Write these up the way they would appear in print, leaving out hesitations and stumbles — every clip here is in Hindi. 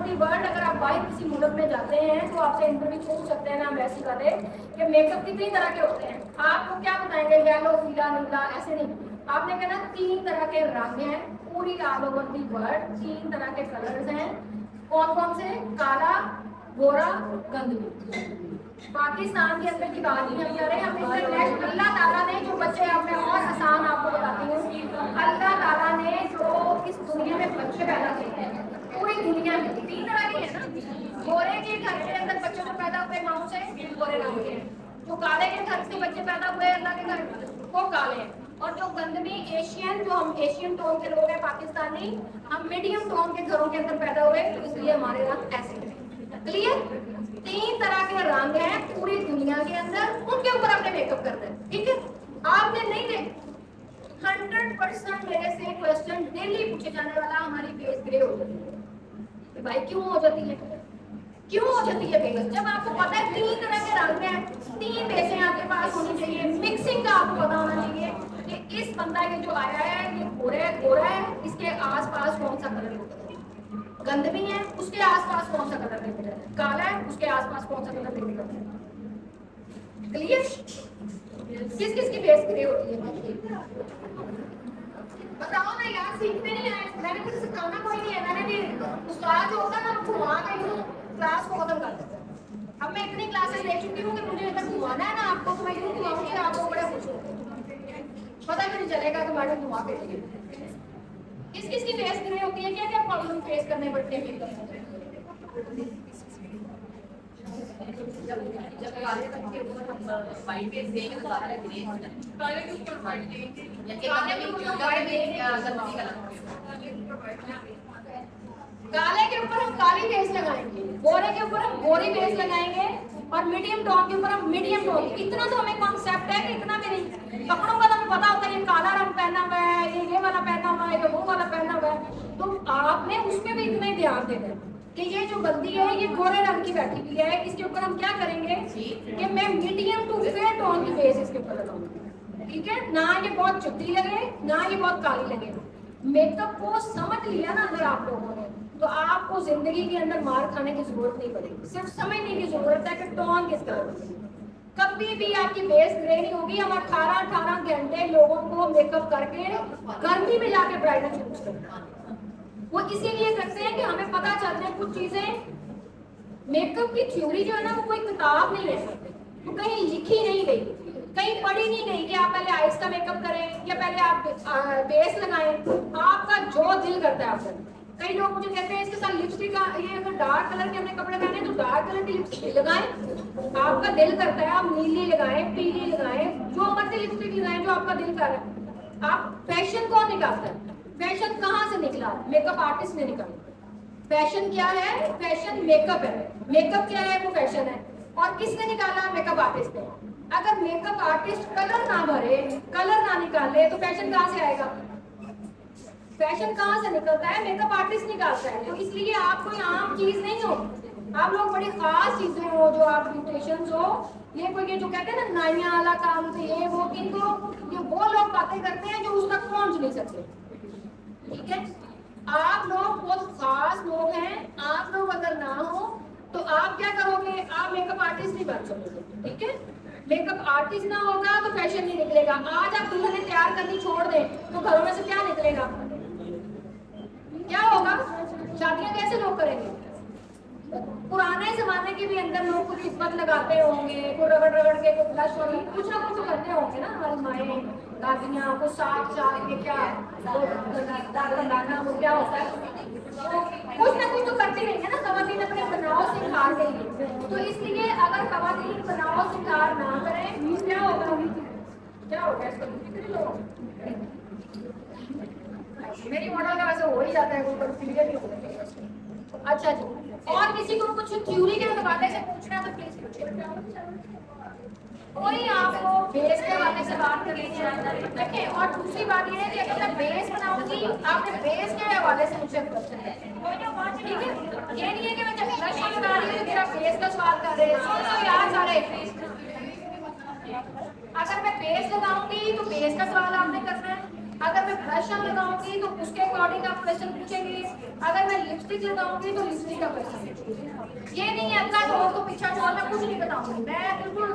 ऑफ द वर्ल्ड अगर आप बाहर किसी मुल्क में जाते हैं तो आपसे इंटरव्यू पूछ सकते हैं ना एम्बेसी वाले कि मेकअप कितनी तरह के होते हैं। आपको क्या बताएंगे, येलो, पीला, नीला, ऐसे नहीं। आपने कहना 3 तरह के रंग हैं पूरी ऑल ओवर दी वर्ल्ड, 3 तरह के कलर्स हैं। कौन कौन से? काला, गोरा, गंदगी। पाकिस्तान के अंदर की बात नहीं हम कर रहे हैं, हम इंटरनेशनल। अल्लाह ताला ने जो बच्चे, आप मैं और आसान आपको बताती हूँ, अल्लाह ताला ने जो इस दुनिया में बच्चे पैदा किए हैं पूरी दुनिया में 3 तरह के हैं ना। गोरे के घर के अंदर बच्चे जो पैदा हुए माओ से गोरे रंग के हैं, जो काले के घर से बच्चे पैदा हुए अल्लाह के घर वो काले हैं, और जो गंदमी एशियन, जो हम एशियन टोन के लोग हैं पाकिस्तानी, हम मीडियम टोन के घरों के अंदर पैदा हुए, तो इसलिए हमारे रंग ऐसे हैं। क्लियर? 3 तरह के रंग हैं पूरी दुनिया के अंदर, उनके ऊपर आपने मेकअप करना है। ठीक है? आपने नहीं देख 100% मेरे से क्वेश्चन डेली पूछे जाने वाला, हमारी फेस ग्रे हो जाती है। भाई क्यों हो जाती है? क्यों हो जाती है फेस? जब आपको पता है 3 तरह के रंग हैं, 3 बेसें आपके पास होनी चाहिए, मिक्सिंग का आपको पता होना चाहिए कि इस बंदा के जो आया है ये गोरा है, इसके आसपास कौन सा कलर होता है। गंदमी है, उसके आसपास कौन सा कलर दिख रहा है। काला है, उसके आसपास कौन सा कलर दिख रहा है। क्लियर? किस किस की फेस ग्रे होती है? बताओ ना यार, सीखते नहीं आए। मैंने कुछ सिखाना कोई नहीं है, मैंने भी उस्ताद जो होता है ना घुमा गई हूँ, क्लास को खत्म कर देता है। अब मैं इतनी क्लासेस ले चुकी हूँ कि मुझे अगर घुमाना है ना आपको, तो मैं यूँ घुमाऊंगी, आपको बड़े खुश होंगे, पता भी नहीं चलेगा कि मैडम घुमा के लिए। किस किस की फेस ग्रे होती है? क्या क्या प्रॉब्लम फेस करने पड़ते हैं मेकअप में? जब काले रंग के ऊपर वाइट बेस देंगे तो काला ग्रे हो जाता है। काले के ऊपर वाइट देंगे या कि काले के ऊपर वाइट देंगे या गंदगी का काले के ऊपर हम काली बेस लगाएंगे, गोरे के ऊपर हम गोरी बेस लगाएंगे, और मीडियम टोन के ऊपर हम मीडियम टोन। इतना तो हमें कॉन्सेप्ट है कि इतना भी नहीं। कपड़ों का तो हमें पता होता है ये काला रंग पहना हुआ है, ये वाला पहना हुआ है, ये वो वाला पहना हुआ है, तो आपने उसमें भी इतना ही ध्यान देना है कि ये जो बंदी है ये गोरे रंग की बैठी हुई है, इसके ऊपर हम क्या करेंगे कि मैं मीडियम टू फेयर टोन की बेस इसके ऊपर लगाऊंगी। ठीक है? ना ये बहुत चुत्ती लगे, ना ये बहुत काली लगे। मेकअप को समझ लिया ना अगर आप लोगों ने, तो आपको जिंदगी के अंदर मार खाने की जरूरत नहीं पड़ेगी। सिर्फ समझने की जरूरत है कि टोन किस तरह का। कभी भी आपकी बेस ग्रे नहीं होगी। हम 18 घंटे लोगों को मेकअप करके गर्मी में जाके ब्राइडल चूज करते हैं। वो इसीलिए करते हैं कि हमें पता चल जाए कुछ चीजें। मेकअप की थ्योरी जो है ना वो कोई किताब नहीं है, वो कहीं लिखी नहीं गई, कहीं पढ़ी नहीं गई कि आप पहले आइस का मेकअप करें या पहले आप बेस लगाएं। आपका जो दिल करता है आप करें। कई लोग मुझे कहते हैं इसके साथ लिपस्टिक का, ये अगर डार्क कलर के हमने कपड़े पहने तो डार्क कलर की लिपस्टिक लगाएं। आपका दिल करता है आप नीली लगाएं, पीली लगाएं, जो मर्जी लिपस्टिक लगाएं जो आपका दिल कर रहा है। आप फैशन कौन निकालता है? फैशन कहाँ से निकला? मेकअप आर्टिस्ट ने निकाला। फैशन क्या है? फैशन मेकअप है। मेकअप क्या है? वो फैशन है। और किसने निकाला? मेकअप आर्टिस्ट ने। अगर मेकअप आर्टिस्ट कलर ना भरे, कलर ना निकाले, तो फैशन कहाँ से आएगा? फैशन कहाँ से निकलता है? मेकअप आर्टिस्ट निकालता है। तो इसलिए आप कोई आम चीज नहीं हो, आप लोग बड़ी खास चीजें हो जो आप ब्यूटिशियंस हो। ये कोई ये जो कहते हैं ना नाइया वाला काम थे ये वो, इनको ये वो लोग बातें करते हैं जो उस तक पहुंच नहीं सकते। ठीक है? आप लोग बहुत खास लोग हैं। आप लोग अगर ना हो तो आप क्या करोगे? आप मेकअप आर्टिस्ट नहीं बन सकोगे। ठीक है? मेकअप आर्टिस्ट ना होगा तो फैशन नहीं निकलेगा। आज आप दुल्हने तैयार करनी छोड़ दें तो घरों में से क्या निकलेगा? क्या होगा? शादियां कैसे लोग करेंगे? पुराने जमाने के भी अंदर लोग कुछ हिम्मत लगाते होंगे, कुछ रगड़ रगड़ के कुछ ब्लश और कुछ ना कुछ करते होंगे ना। हमारी माएँ दादियाँ कुछ साथ साथ के क्या लगाना वो क्या होता है, कुछ ना कुछ तो करते रहेंगे ना। खवातीन अपने बनाव सिखार देंगे। तो इसलिए अगर खवातीन बनाव सिखार ना करें क्या होगा? क्या होगा इसको? मेरी मॉडल का वैसे हो ही जाता है, कोई क्लियर नहीं होता। अच्छा जी, और किसी को कुछ थ्योरी के हवाले से पूछना है तो प्लीज पूछिए। कोई आपको बेस के हवाले से बात करनी है देखिए। और दूसरी बात ये है कि अगर मैं बेस बनाऊंगी, आपने बेस के हवाले से मुझसे क्वेश्चन है। ठीक है? ये नहीं है कि मैं जब ब्लश लगा रही हूँ तो मेरा बेस का सवाल कर रहे हैं। सुनो यार सारे, अगर मैं बेस लगाऊंगी तो बेस का सवाल आपने करना है। अगर मैं ब्लश लगाऊंगी तो उसके अकॉर्डिंग आप क्वेश्चन पूछेंगे, अगर मैं लिपस्टिक लगाऊंगी तो लिपस्टिक का क्वेश्चन पूछेंगे। ये नहीं है अगला छोड़ तो पीछा छोड़, मैं कुछ नहीं बताऊंगी, मैं बिल्कुल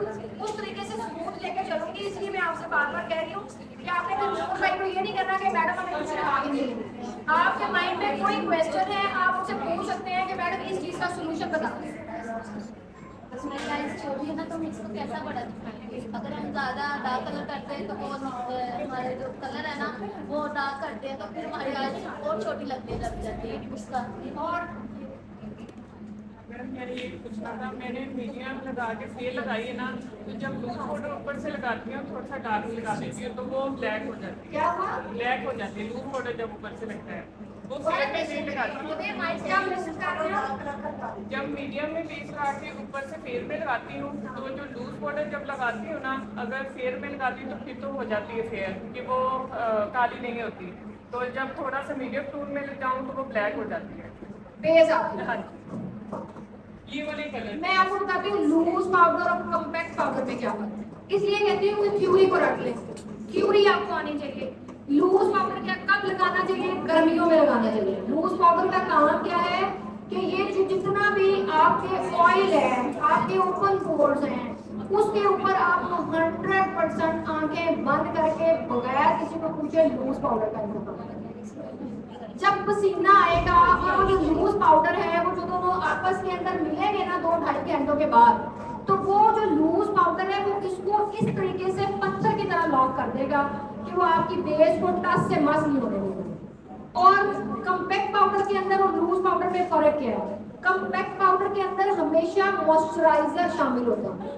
उस तरीके से स्मूथ लेके चलूंगी। इसलिए मैं आपसे बार बार कह रही हूँ कि आपने कंफ्यूज भाई को ये नहीं करना कि मैडम हमें कुछ लिखा के नहीं। आपके माइंड में कोई क्वेश्चन है आप मुझसे पूछ सकते हैं कि मैडम इस चीज का सोल्यूशन बता दें। उसमें लाइन्स छोटी है ना, तो हम इसको कैसा बड़ा दिखाएंगे? अगर हम ज़्यादा डार्क कलर करते हैं तो वो हमारे जो कलर है ना वो डार्क करते हैं, तो फिर हमारी आइज और छोटी लगने लग जाती है उसका। और मैडम मैंने ये पूछना था, मैंने मीडियम लगा के फेयर लगाई है ना, तो जब लूज पाउडर ऊपर से लगाती हूँ थोड़ा सा डार्क लगा देती हूँ तो वो ब्लैक हो जाती है। क्या हुआ? ब्लैक हो जाती है लूज पाउडर जब ऊपर से लगता है, वो फेयर में नहीं लगाती हूँ। क्या मैसेज कर रहे हो? जब मीडियम में बेस लगा के ऊपर से फेयर में लगाती हूँ तो जो लूज पाउडर जब लगाती हूँ ना, अगर फेयर में लगाती हूँ तो फिर तो हो जाती है फेयर, क्योंकि वो काली नहीं होती। तो जब थोड़ा सा मीडियम टून में जाऊँ तो वो ब्लैक हो जाती है। बेस आपकी। हाँ जी, ये वाले कलर। मैं आपको बताती हूँ लूज पाउडर और कॉम्पैक्ट पाउडर में क्या फर्क है। इसलिए कहती हूँ कि थ्योरी को रख लें, थ्योरी आपको आनी चाहिए। लूज पाउडर क्या कब लगाना चाहिए? गर्मियों में लगाना चाहिए। लूज पाउडर का काम क्या है कि ये जितना भी आपके ऑयल है, आपके ओपन पोर्स हैं, उसके ऊपर आप 100% आंखें बंद करके बगैर किसी को पूछे लूज पाउडर का इस्तेमाल करें। जब पसीना आएगा और जो लूज पाउडर है वो जो दोनों आपस के अंदर मिलेंगे ना 2-2.5 घंटों के बाद, तो वो जो लूज पाउडर है वो इसको इस तरीके से पत्थर की तरह लॉक कर देगा कि वो आपकी बेस को टच से मस नहीं होने देगा। और कॉम्पैक्ट पाउडर के अंदर और लूज पाउडर में फर्क क्या है? कॉम्पैक्ट पाउडर के अंदर हमेशा मॉइस्चराइजर शामिल होता है,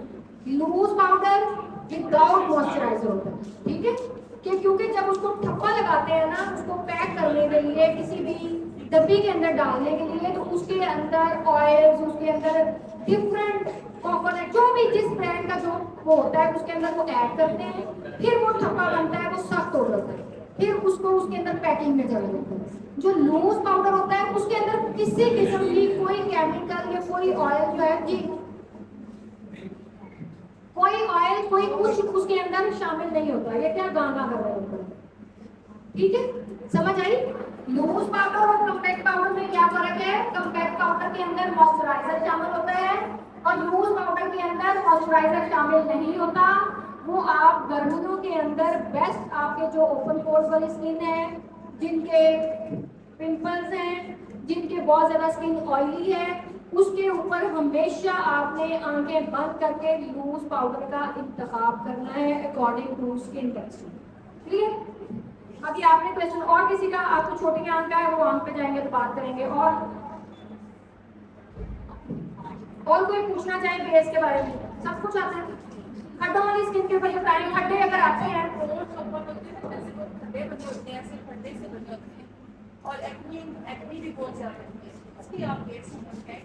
लूज पाउडर विदाउट मॉइस्चराइजर होता है। ठीक है, क्योंकि जब उसको ठप्पा लगाते हैं ना, उसको पैक करने के लिए किसी भी डब्बी के अंदर डालने के लिए, तो उसके अंदर ऑयल्स, उसके अंदर डिफरेंट कोकोनट, जो भी जिस ब्रांड का जो वो होता है उसके अंदर वो ऐड करते हैं, फिर वो ठप्पा बनता है, वो सख्त हो जाता है, फिर उसको उसके अंदर पैकिंग में चला जाता है। जो लूज पाउडर होता है उसके अंदर किसी किस्म की कोई केमिकल या कोई ऑयल जो है जी, कोई ऑयल कोई कुछ उसके अंदर शामिल नहीं होता। ये क्या गाना कर रहे हैं? ठीक है, समझ आई? लूज पाउडर और कॉम्पैक्ट पाउडर में क्या फर्क है? कॉम्पैक्ट पाउडर के अंदर मॉइस्चराइजर शामिल होता है और लूज पाउडर के अंदर मॉइस्चराइजर शामिल नहीं होता। वो आप गर्मियों के अंदर बेस्ट, आपके जो ओपन पोर्स वाली स्किन है, जिनके पिंपल्स हैं, जिनके बहुत ज्यादा स्किन ऑयली है, उसके ऊपर हमेशा आपने आंखें बंद करके लूज पाउडर का इंतखाब करना है according to skin texture. Clear? अभी आपने क्वेश्चन और किसी का, आपको छोटी आंख का है वो आंख पे जाएंगे तो बात करेंगे। और कोई पूछना चाहे बेस के बारे में? सब कुछ आता है? खड्डों वाली स्किन के ऊपर बताइए, खड्डे अगर आते हैं और एक्नी भी बहुत ज्यादा है, इसकी आप देख सकते हैं।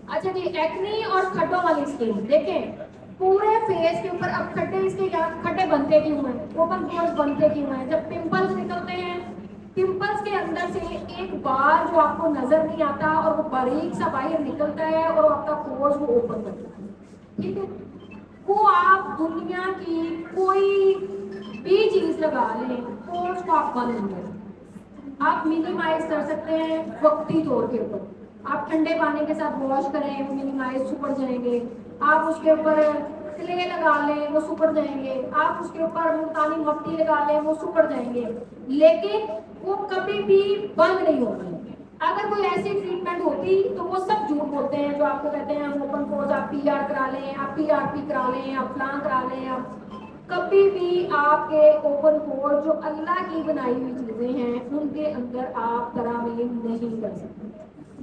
अच्छा जी, एक्नी और खड्डों वाली स्किन देखें, पूरे फेस के ऊपर अब खड्डे, इसके यहाँ खड्डे बनते क्यों हैं? ओपन पोर्स बनते क्यों हैं? जब पिंपल्स निकलते हैं, पिंपल्स के अंदर से एक बार जो आपको नजर नहीं आता और वो बारीक सा बाहर निकलता है और आपका पोर्स वो ओपन करता है। ठीक है, वो आप दुनिया की कोई भी चीज लगा लें, पोर्स को आप बंद नहीं करें। आप मिनिमाइज कर सकते हैं वक्ती तौर के ऊपर। आप ठंडे पानी के साथ वॉश करें, वो मिनिमाइज सुपड़ जाएंगे। आप उसके ऊपर क्ले लगा लें, वो सुपड़ जाएंगे। आप उसके ऊपर मुल्तानी मट्टी लगा लें, वो सुपड़ जाएंगे, लेकिन वो कभी भी बंद नहीं होगी। अगर कोई ऐसी ट्रीटमेंट होती तो वो सब झूठ बोलते हैं जो आपको कहते हैं हम ओपन पोर्स, आप पीआर करा लें, आप पीआरपी करा लें, आप फलां करा लें। आप कभी भी आपके ओपन पोर्स जो अल्लाह की बनाई हुई चीजें हैं उनके अंदर आप तरामीम नहीं कर सकते।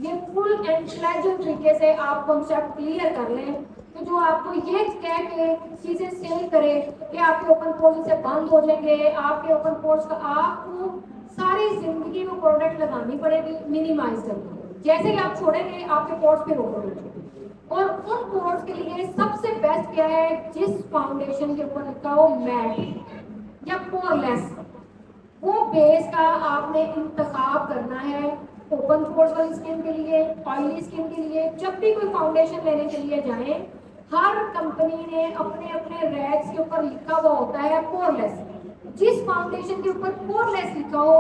ये फुल एंड फ्लेजेड तरीके से आप कॉन्सेप्ट क्लियर कर लें, तो जो आपको ये कह के चीजें सेल करे कि आपके ओपन पोर्स से बंद हो जाएंगे, आपके ओपन पोर्स का आपको सारी जिंदगी में प्रोडक्ट लगानी पड़ेगी मिनिमाइज करके। जैसे ही आप छोड़ेंगे आपके पोर्स फिर ओपन हो जाएंगे। और उन पोर्स के लिए सबसे बेस्ट क्या है? जिस फाउंडेशन के ऊपर लिखा हो मैट या पोरलेस, वो बेस का आपने इंतखाब करना है ओपन पोर्स वाली स्किन के लिए, ऑयली स्किन के लिए। जब भी कोई फाउंडेशन लेने के लिए जाएं, हर कंपनी ने अपने अपने रैक्स के ऊपर लिखा हुआ होता है पोरलेस। जिस फाउंडेशन के ऊपर पोरलेस लिखा हो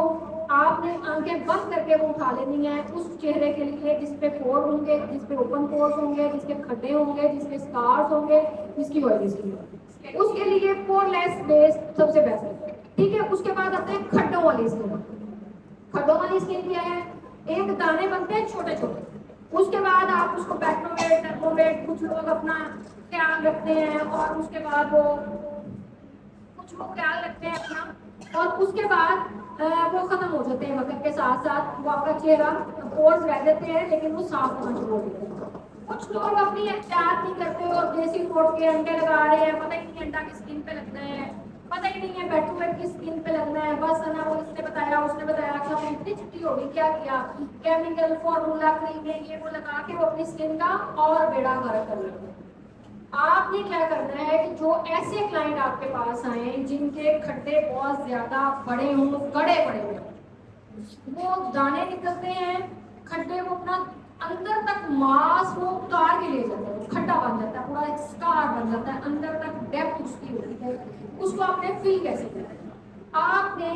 आपने आंखें बंद करके वो उठा लेनी है उस चेहरे के लिए जिसपे पोर होंगे, जिसपे ओपन पोर्स होंगे, जिसके खड्डे होंगे, जिसके स्कार्स होंगे, जिसकी ऑयली स्किन होगी, उसके लिए पोरलेस बेस सबसे बेस्ट है। ठीक है, उसके बाद आते हैं खड्डों वाली स्किन। खड्डों वाली स्किन क्या है? एक दाने बनते हैं छोटे छोटे, उसके बाद आप उसको बैक्नोवेट, टर्बोवेट, कुछ लोग अपना ख्याल रखते हैं और उसके बाद वो कुछ लोग ख्याल रखते हैं अपना और उसके बाद वो खत्म हो जाते हैं वक्त के साथ साथ। वो आपका चेहरा पोर्स रह जाते हैं लेकिन वो साफ होना शुरू हो जाते हैं। कुछ लोग अपनी एहतियात नहीं करते और देसी कोट के अंडे लगा रहे हैं, पता ही नहीं अंडा की स्किन पे लगना है, पता ही नहीं है बैटूवेट की स्किन पे लगना है, बस है ना वो इसने बताया उसने बताया, अच्छा अपनी इतनी छुट्टी होगी, क्या किया, केमिकल फॉर्मूला क्रीम है ये वो लगा के वो अपनी स्किन का और बेड़ा गर्क कर लेते हैं। आपने क्या करना है कि जो ऐसे क्लाइंट आपके पास आए जिनके खड्डे बहुत ज्यादा बड़े हों, गड़े पड़े हुए, वो दाने निकलते हैं, खड्डे वो अपना अंदर तक मांस वो उतार के ले जाते हैं, खड्डा बन जाता है, पूरा एक स्कार बन जाता है, अंदर तक डेप्थ उसकी होती है, उसको आपने फिल कैसे करना है? आपने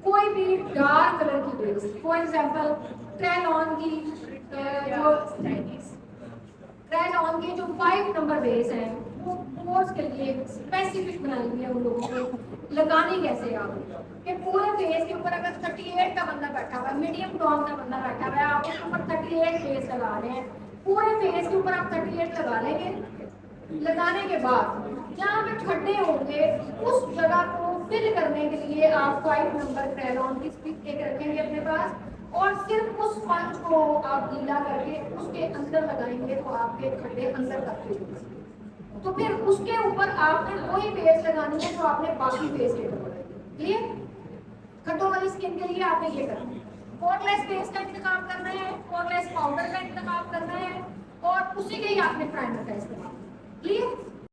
कोई भी डार्क कलर की बेस, फॉर एग्जांपल ट्रेलॉन की जो 5 नंबर बेस है वो कोर्स के लिए स्पेसिफिक बनाई हुई है उन लोगों को लगानी कैसे आप कि पूरे फेस के ऊपर अगर 38 का बंदा बैठा हुआ है, मीडियम टोन का बंदा बैठा हुआ है, आप उसके ऊपर 38 फेस लगा रहे हैं, पूरे फेस के ऊपर आप 38 लगा लेंगे। लगाने के बाद जहाँ पे खड्डे होंगे उस जगह को फिल करने के लिए आप 5 नंबर ट्रेलॉन की स्टिक एक रखेंगे अपने पास और सिर्फ उस स्पंज को आप गीला करके उसके अंदर लगाएंगे तो आपके खड्डे अंदर तक फिल होंगे। तो फिर उसके ऊपर आपने वही बेस लगानी है जो आपने बाकी बेस के ऊपर क्लियर। खड्डों वाली स्किन के लिए आपने ये करना है, पोरलेस बेस का इंतजाम करना है, पोरलेस पाउडर का इंतजाम करना है और उसी के ही आपने प्राइमर का इस्तेमाल